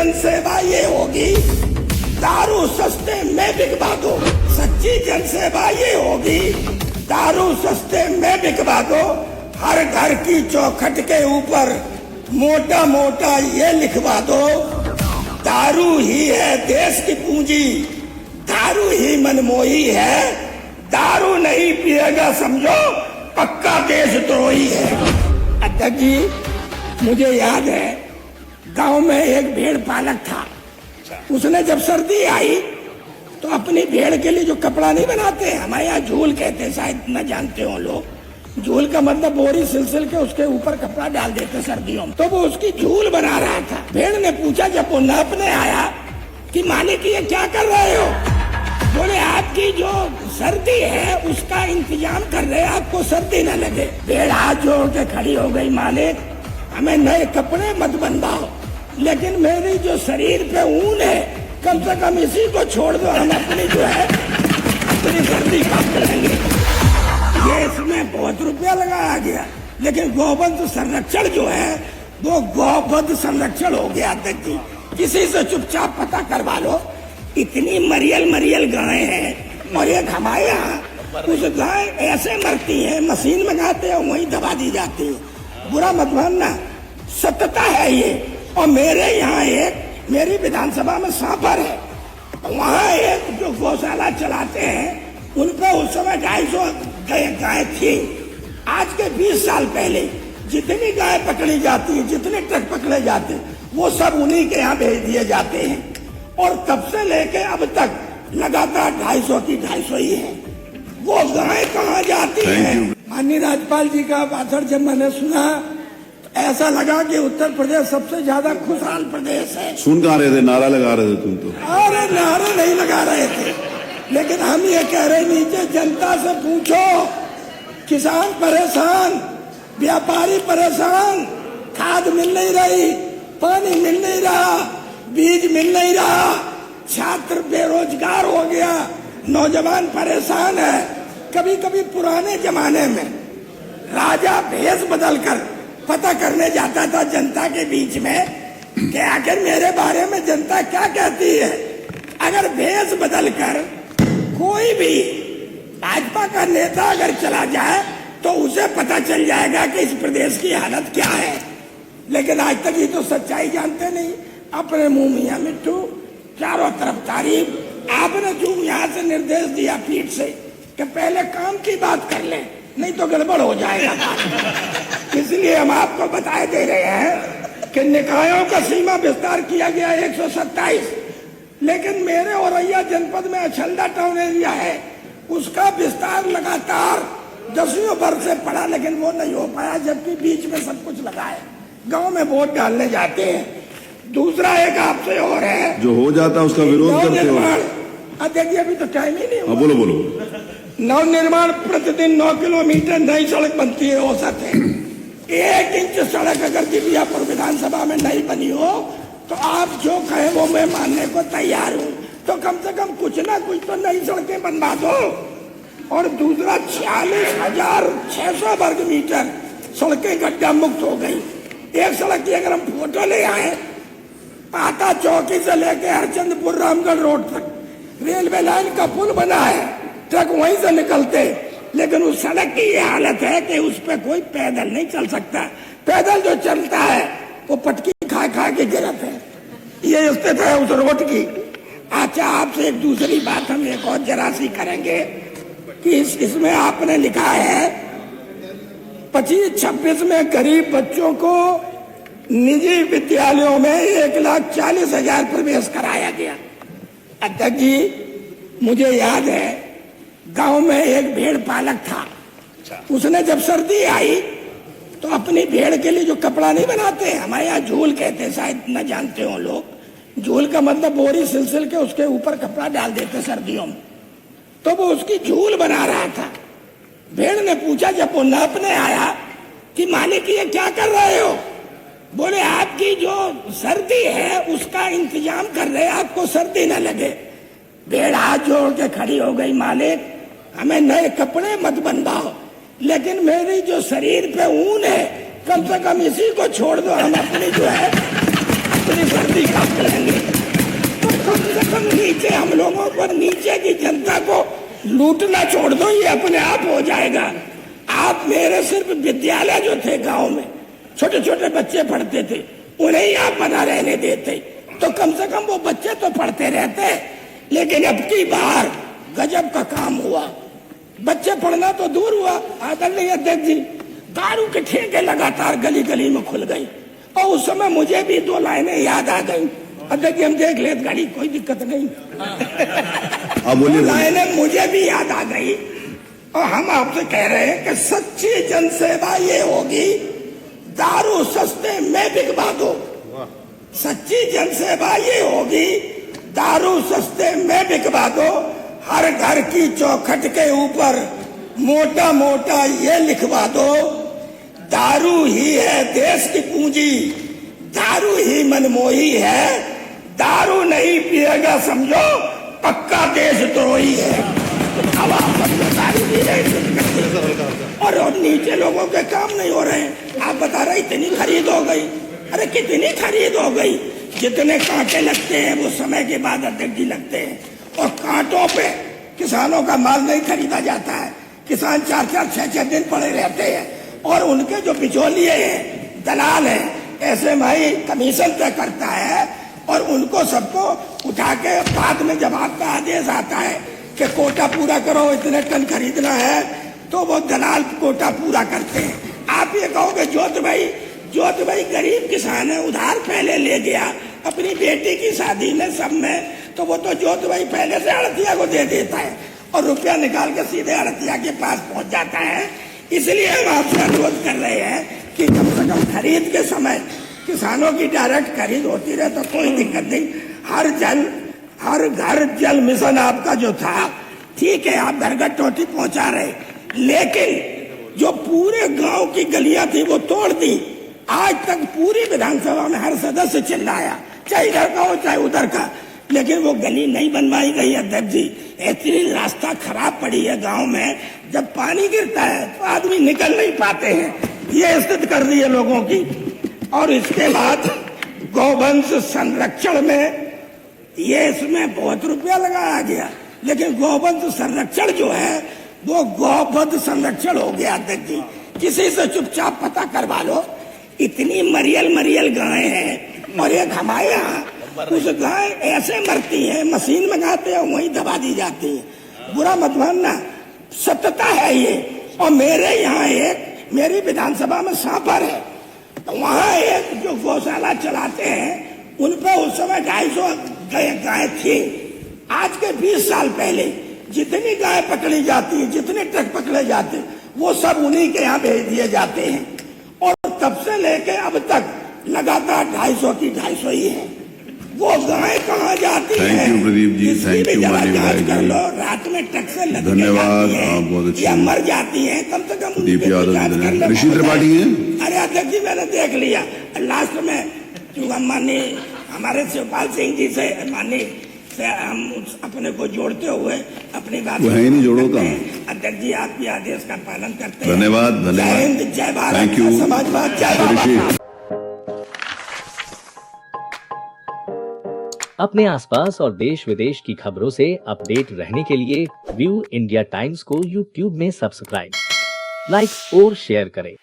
जनसेवा ये होगी, दारू सस्ते में बिकवा दो। सच्ची जनसेवा ये होगी, दारू सस्ते में बिकवा दो। हर घर की चौखट के ऊपर मोटा मोटा ये लिखवा दो, दारू ही है देश की पूंजी, दारू ही मनमोही है, दारू नहीं पिएगा समझो पक्का देशद्रोही है। अध्यक्ष जी, मुझे याद है गांव में एक भेड़ पालक था। उसने जब सर्दी आई तो अपनी भेड़ के लिए जो कपड़ा नहीं बनाते, हमारे यहाँ झूल कहते हैं, शायद न जानते हो लोग। झूल का मतलब बोरी सिलसिल के उसके ऊपर कपड़ा डाल देते सर्दियों में। तो वो उसकी झूल बना रहा था। भेड़ ने पूछा जब वो नापने आया कि मालिक ये क्या कर रहे हो? बोले आपकी जो सर्दी है उसका इंतजाम कर रहे, आपको सर्दी न लगे। भेड़ हाथ जोड़ के खड़ी हो गई, मालिक हमें नए कपड़े मत बनवाओ, लेकिन मेरी जो शरीर पे ऊन है कम से कम इसी को छोड़ दो, हम अपनी जो है अपनी सर्दी कम करेंगे। ये इसमें बहुत रुपया लगाया गया, लेकिन गौवंश संरक्षण जो है वो गौवध संरक्षण हो गया। अध्यक्ष जी, किसी से चुपचाप पता करवा लो। इतनी मरियल गायें हैं और एक हमारे यहाँ कुछ गाय ऐसे मरती हैं, मशीन मंगाते हैं वहीं दबा दी जाती है। बुरा मत मानना, सत्यता है ये। और मेरे यहाँ एक, मेरी विधानसभा में सांपर है, वहाँ एक जो गौशाला चलाते हैं उन पर उस समय 250 गाय थी। आज के 20 साल पहले जितनी गाय पकड़ी जाती है, जितने ट्रक पकड़े जाते वो सब उन्हीं के यहाँ भेज दिए जाते हैं। और तब से लेके अब तक लगातार 250 की 250 ही है। वो गाय कहाँ जाती है? माननीय राज्यपाल जी का भाषण जब मैंने सुना तो ऐसा लगा कि उत्तर प्रदेश सबसे ज्यादा खुशहाल प्रदेश है। सुन कहाँ रहे थे? नारा लगा रहे थे तुम तो? अरे नारे नहीं लगा रहे थे, लेकिन हम ये कह रहे नीचे जनता से पूछो। किसान परेशान, व्यापारी परेशान, खाद मिल नहीं रही, पानी मिल नहीं रहा, बीज मिल नहीं रहा, छात्र बेरोजगार हो गया, नौजवान परेशान है। कभी कभी पुराने जमाने में राजा भेष बदलकर पता करने जाता था जनता के बीच में कि आखिर मेरे बारे में जनता क्या कहती है। अगर भेष बदलकर कोई भी भाजपा का नेता अगर चला जाए तो उसे पता चल जाएगा कि इस प्रदेश की हालत क्या है। लेकिन आज तक ये तो सच्चाई जानते नहीं, अपने मुंह मियां मिट्टू, चारों तरफ तारीफ। आपने जो यहाँ से निर्देश दिया पीठ से कि पहले काम की बात कर ले, नहीं तो गड़बड़ हो जाएगा। इसलिए हम आपको बताए दे रहे हैं कि निकायों का सीमा विस्तार किया गया 127, लेकिन मेरे औरैया जनपद में अछल्दा टाउन एरिया है, उसका विस्तार लगातार 10वीं वर्ष से पड़ा, लेकिन वो नहीं हो पाया, जबकि बीच में सब कुछ लगा है। गाँव में वोट डालने जाते हैं। दूसरा एक आपसे और है, जो हो जाता है उसका विरोध करते हो। देखिए अभी तो टाइम ही नहीं हुआ। बोलो बोलो। नव निर्माण प्रतिदिन 9 किलोमीटर नई सड़क बनती है, औसत है। 1 इंच सड़क अगर दिव्यापुर विधानसभा में नहीं बनी हो तो आप जो कहे वो मैं मानने को तैयार हूँ। तो कम से कम कुछ ना कुछ तो नई सड़कें बनवा दो। और दूसरा 46,600 वर्ग मीटर सड़कें गड्ढा मुक्त हो गई। एक सड़क की अगर हम फोटो ले आए, पाता चौकी से लेके हरचंदपुर रामगढ़ रोड तक रेलवे लाइन का पुल बना है, ट्रक वहीं से निकलते, लेकिन उस सड़क की ये हालत है कि उस पर कोई पैदल नहीं चल सकता। पैदल जो चलता है वो पटकी खा खा के गिरत है। ये स्थिति है उस रोड की। अच्छा, आपसे एक दूसरी बात हम एक और जरा सी करेंगे कि इसमें आपने लिखा है 25-26 में गरीब बच्चों को निजी विद्यालयों में 1,40,000 प्रवेश कराया गया। अध्यक्ष जी, मुझे याद है गांव में एक भेड़ पालक था। उसने जब सर्दी आई तो अपनी भेड़ के लिए जो कपड़ा नहीं बनाते, हमारे यहाँ झूल कहते हैं, शायद न जानते हो लोग। झूल का मतलब बोरी सिलसिल के उसके ऊपर कपड़ा डाल देते सर्दियों में। तो वो उसकी झूल बना रहा था। भेड़ ने पूछा जब वो नापने आया कि मालिक ये क्या कर रहे हो? बोले आपकी जो सर्दी है उसका इंतजाम कर रहे, आपको सर्दी न लगे। भेड़ हाथ जोड़ के खड़ी हो गई, मालिक हमें नए कपड़े मत बनवाओ, लेकिन मेरी जो शरीर पे ऊन है कम से कम इसी को छोड़ दो, हम अपनी जो है इतनी सर्दी कब चलेंगे? तो कम से कम नीचे हम लोगों को, नीचे की जनता को लूटना छोड़ दो, ये अपने आप हो जाएगा। आप मेरे सिर्फ विद्यालय जो थे गांव में, छोटे छोटे बच्चे पढ़ते थे, उन्हें ही आप बना रहने देते तो कम से कम वो बच्चे तो पढ़ते रहते। लेकिन अब की बार गजब का काम हुआ। बच्चे पढ़ना तो दूर हुआ, आदरणीय अध्यक्ष जी, दारू के ठेके लगातार गली गली में खुल गई। और उस समय मुझे भी 2 लाइनें याद आ गई। अध्यक्ष जी हम देख ले गाड़ी, कोई दिक्कत नहीं। बोलिए। लाइनें मुझे भी याद आ गई। और हम आपसे कह रहे हैं कि सच्ची जनसेवा ये होगी, दारू सस्ते में बिकवा दो। सच्ची जनसेवा ये होगी, दारू सस्ते में बिकवा दो। हर घर की चौखट के ऊपर मोटा मोटा ये लिखवा दो, दारू ही है देश की पूंजी, दारू ही मनमोही है, दारू नहीं पिएगा समझो पक्का देशद्रोही है। अब आप समझो दारू पी रहे और नीचे लोगों के काम नहीं हो रहे हैं। आप बता रहे इतनी खरीद हो गई। अरे कितनी खरीद हो गई? जितने कांटे लगते हैं वो समय के बाद अध्यक्ष जी लगते हैं। और कांटों पे किसानों का माल नहीं खरीदा जाता है। किसान 4-4, 6-6 दिन पड़े रहते हैं। और उनके जो बिचौलिए हैं, दलाल हैं, ऐसे भाई कमीशन तय करता है और उनको सबको उठा के बाद में जब आपका आदेश आता है कि कोटा पूरा करो, इतने टन खरीदना है, तो वो दलाल कोटा पूरा करते हैं। आप ये कहोगे जोत भाई गरीब किसान है, उधार पहले ले गया अपनी बेटी की शादी में, सब में, तो वो तो जोत भाई पहले से अड़तिया को दे देता है और रुपया निकाल के सीधे अड़तिया के पास पहुंच जाता है। इसलिए हम आपसे अनुरोध कर रहे हैं कि कम से कम खरीद के समय किसानों की डायरेक्ट खरीद होती रहे तो कोई दिक्कत नहीं। हर घर जल मिशन आपका जो था, ठीक है, आप घर घर टोटी पहुंचा रहे, लेकिन जो पूरे गांव की गलियां थी वो तोड़ दी। आज तक पूरी विधानसभा में हर सदस्य चिल्लाया, चाहे इधर का हो चाहे उधर का, लेकिन वो गली नहीं बनवाई गई। अध्यक्ष जी इतनी रास्ता खराब पड़ी है गांव में, जब पानी गिरता है तो आदमी निकल नहीं पाते हैं। ये स्थिति कर दी है लोगों की। और इसके बाद गौवंश संरक्षण में ये इसमें बहुत रुपया लगाया गया, लेकिन गौवंश संरक्षण जो है वो गौवध संरक्षण हो गया। अध्यक्ष जी किसी से चुपचाप पता करवा लो, इतनी मरियल गायें हैं और एक हमारे यहाँ कुछ गाय ऐसे मरती हैं, मशीन मंगाते हैं वहीं दबा दी जाती है। बुरा मत मानना, सत्यता है ये। और मेरे यहाँ एक, मेरी विधानसभा में सांपर है, तो वहाँ एक जो गौशाला चलाते हैं उन पर उस समय 250 गाय थी। आज के 20 साल पहले जितनी गाय पकड़ी जाती है, जितने ट्रक पकड़े जाते हैं, वो सब उन्हीं के यहाँ भेज दिए जाते हैं। और तब से लेके अब तक लगातार 250 की 250 ही है। वो गाय कहाँ जाती है? Thank you Pradeep ji, thank you माननीय विधायक कर लो, जी, रात में ट्रक से लद के धन्यवाद। जाती हैं, बहुत अच्छी या मर जाती हैं, कम से कम प्रदीप यादव ऋषि ऋषि त्रिपाठी हैं। अरे अध्यक्ष जी मैंने देख लिया। लास्ट में चूंकि माननीय हमारे शिवपाल सिंह जी से माननीय से हम अपने को जोड़ते हुए अपनी बात वो है ही नहीं, जोड़ो कहाँ? अध्यक्ष जी आपके आदेश का पालन करते हैं। धन्यवाद जय हिंद, जय भारत, थैंक यू समाजवाद, जय बाबा। ऋषि। अपने आसपास और देश विदेश की खबरों से अपडेट रहने के लिए व्यू इंडिया टाइम्स को यूट्यूब में सब्सक्राइब, लाइक और शेयर करें।